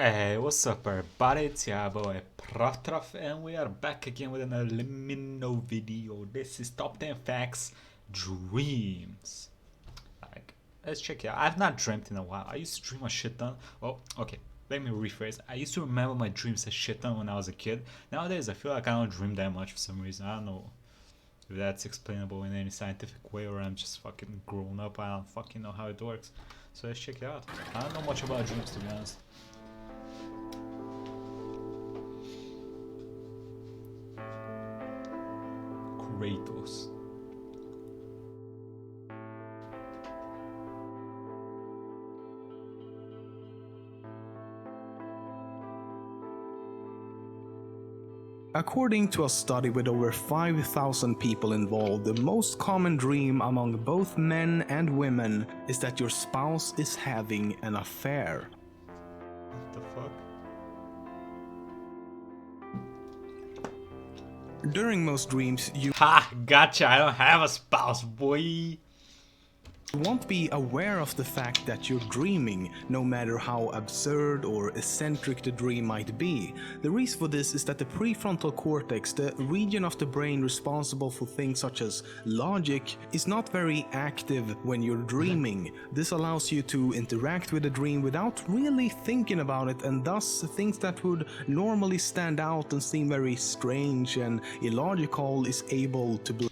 Hey, what's up everybody, it's your boy Proftrof and we are back again with another LEMMiNO video. This is top 10 facts dreams. Like, let's check it out. I've not dreamt in a while. I used to dream a shit ton. Oh, okay, let me rephrase. I used to remember my dreams a shit ton when I was a kid. Nowadays I feel like I don't dream that much for some reason. I don't know if that's explainable in any scientific way or I'm just fucking grown up. I don't fucking know how it works. So let's check it out. I don't know much about dreams, to be honest. Kratos. According to a study with over 5,000 people involved, the most common dream among both men and women is that your spouse is having an affair. What the fuck? During most dreams, you Ha! Gotcha! I don't have a spouse, boy! won't be aware of the fact that you're dreaming, no matter how absurd or eccentric the dream might be. The reason for this is that the prefrontal cortex, the region of the brain responsible for things such as logic, is not very active when you're dreaming. This allows you to interact with the dream without really thinking about it, and thus things that would normally stand out and seem very strange and illogical is able to be.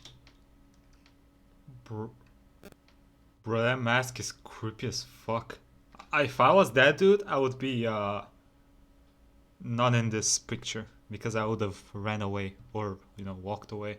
Bro, that mask is creepy as fuck. If I was that dude, I would be not in this picture because I would have ran away or walked away.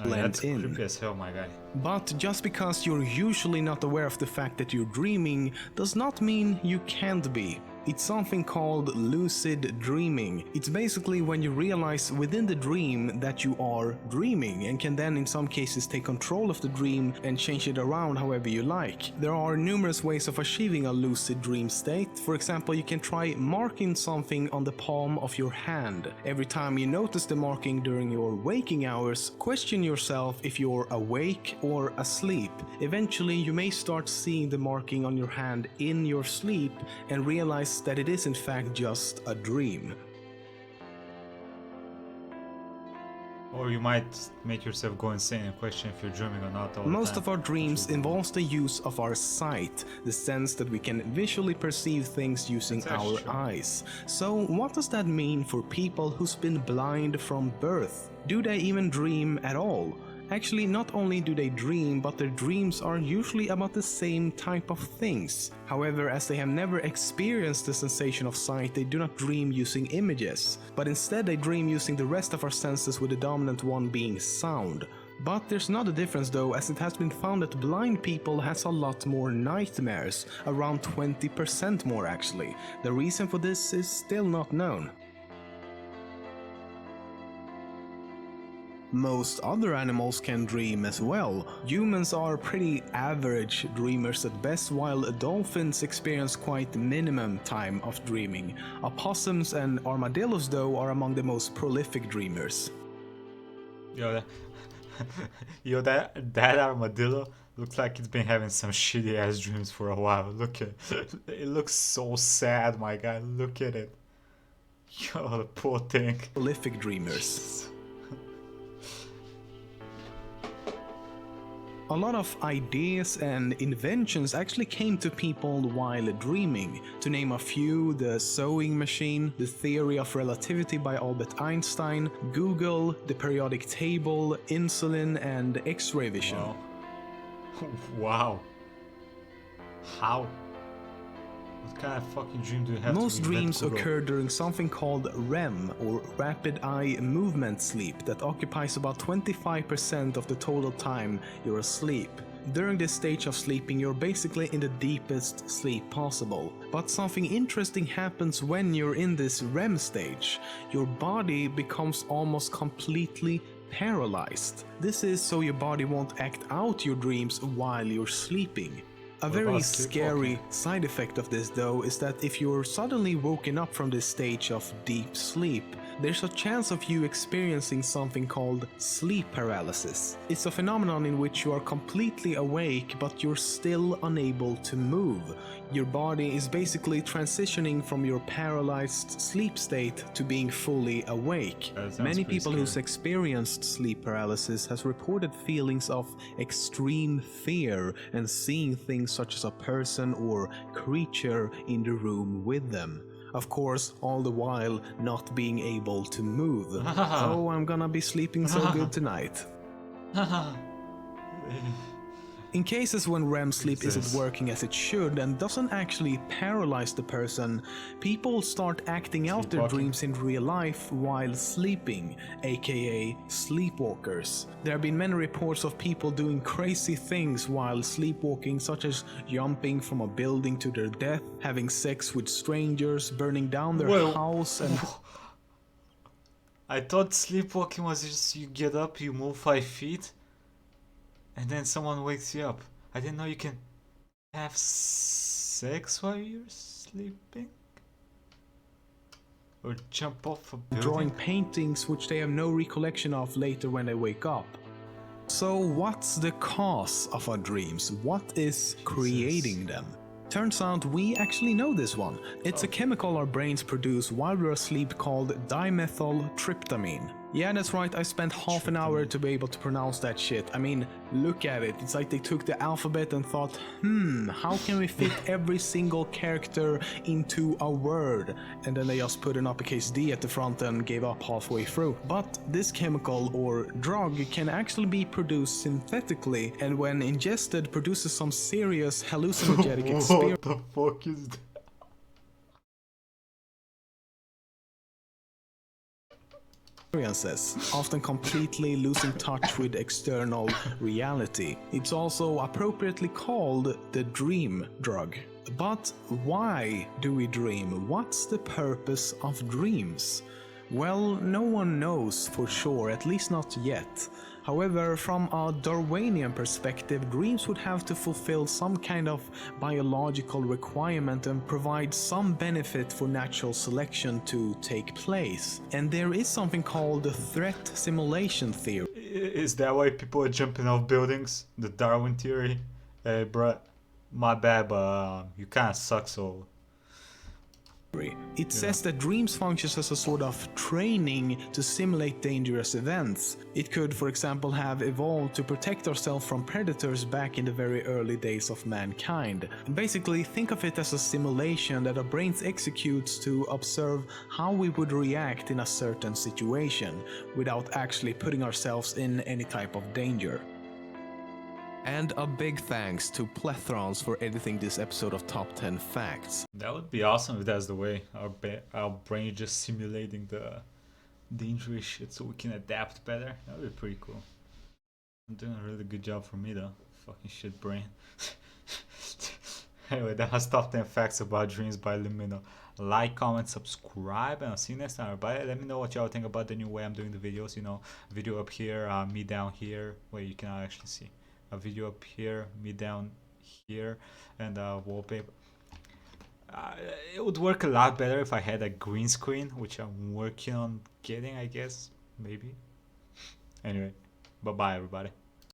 That's creepy as hell, my guy. But just because you're usually not aware of the fact that you're dreaming does not mean you can't be. It's something called lucid dreaming. It's basically when you realize within the dream that you are dreaming and can then in some cases take control of the dream and change it around however you like. There are numerous ways of achieving a lucid dream state. For example, you can try marking something on the palm of your hand. Every time you notice the marking during your waking hours, question yourself if you're awake or asleep. Eventually, you may start seeing the marking on your hand in your sleep and realize that it is in fact just a dream. Or you might make yourself go insane and question if you're dreaming or not all the Most time. of our dreams involves the use of our sight, the sense that we can visually perceive things using our eyes. So what does that mean for people who's been blind from birth? Do they even dream at all? Actually, not only do they dream, but their dreams are usually about the same type of things. However, as they have never experienced the sensation of sight, they do not dream using images, but instead they dream using the rest of our senses, with the dominant one being sound. But there's not a difference though, as it has been found that blind people has a lot more nightmares, around 20% more actually. The reason for this is still not known. Most other animals can dream as well. Humans are pretty average dreamers at best, while dolphins experience quite minimum time of dreaming. Opossums and armadillos though are among the most prolific dreamers. That armadillo looks like it's been having some shitty ass dreams for a while. Look at it. It looks so sad, my guy. Look at it. Yo, the poor thing. Prolific dreamers. A lot of ideas and inventions actually came to people while dreaming. To name a few, the sewing machine, the theory of relativity by Albert Einstein, Google, the periodic table, insulin, and X-ray vision. Wow. Wow. How? What kind of fucking dream do you have? Most dreams occur during something called REM, or rapid eye movement sleep, that occupies about 25% of the total time you're asleep. During this stage of sleeping, you're basically in the deepest sleep possible. But something interesting happens when you're in this REM stage. Your body becomes almost completely paralyzed. This is so your body won't act out your dreams while you're sleeping. A very scary side effect of this though is that if you're suddenly woken up from this stage of deep sleep, there's a chance of you experiencing something called sleep paralysis. It's a phenomenon in which you are completely awake but you're still unable to move. Your body is basically transitioning from your paralyzed sleep state to being fully awake. Many people who's experienced sleep paralysis has reported feelings of extreme fear and seeing things such as a person or creature in the room with them. Of course, all the while not being able to move. Oh, I'm gonna be sleeping so good tonight. In cases when REM sleep isn't working as it should and doesn't actually paralyze the person, people start acting out their dreams in real life while sleeping, aka sleepwalkers. There have been many reports of people doing crazy things while sleepwalking, such as jumping from a building to their death, having sex with strangers, burning down their house and... I thought sleepwalking was just you get up, you move 5 feet, and then someone wakes you up. I didn't know you can have sex while you're sleeping? Or jump off a building? Drawing paintings which they have no recollection of later when they wake up. So what's the cause of our dreams? What is creating them? Turns out we actually know this one. It's a chemical our brains produce while we're asleep called dimethyltryptamine. Yeah, that's right, I spent half an hour to be able to pronounce that shit. I mean, look at it. It's like they took the alphabet and thought, how can we fit every single character into a word? And then they just put an uppercase D at the front and gave up halfway through. But this chemical or drug can actually be produced synthetically, and when ingested produces some serious hallucinogenic experience. What the fuck is that? Often completely losing touch with external reality. It's also appropriately called the dream drug. But why do we dream? What's the purpose of dreams? Well, no one knows for sure, at least not yet. However, from a Darwinian perspective, dreams would have to fulfill some kind of biological requirement and provide some benefit for natural selection to take place. And there is something called the threat simulation theory. Is that why people are jumping off buildings? The Darwin theory? Hey, bruh, my bad, but you kinda suck, so... It says that dreams functions as a sort of training to simulate dangerous events. It could, for example, have evolved to protect ourselves from predators back in the very early days of mankind. Basically, think of it as a simulation that our brains executes to observe how we would react in a certain situation, without actually putting ourselves in any type of danger. And a big thanks to Plethrons for editing this episode of Top 10 Facts. That would be awesome if that's the way. Our brain just simulating the dangerous shit so we can adapt better. That would be pretty cool. I'm doing a really good job for me though. Fucking shit brain. Anyway, that was Top 10 Facts about Dreams by LEMMiNO. Like, comment, subscribe, and I'll see you next time, everybody. Let me know what y'all think about the new way I'm doing the videos. You know, video up here, me down here. Wait, you cannot actually see. A video up here, me down here, and wallpaper. It would work a lot better if I had a green screen, which I'm working on getting, I guess, maybe. Anyway, bye bye everybody.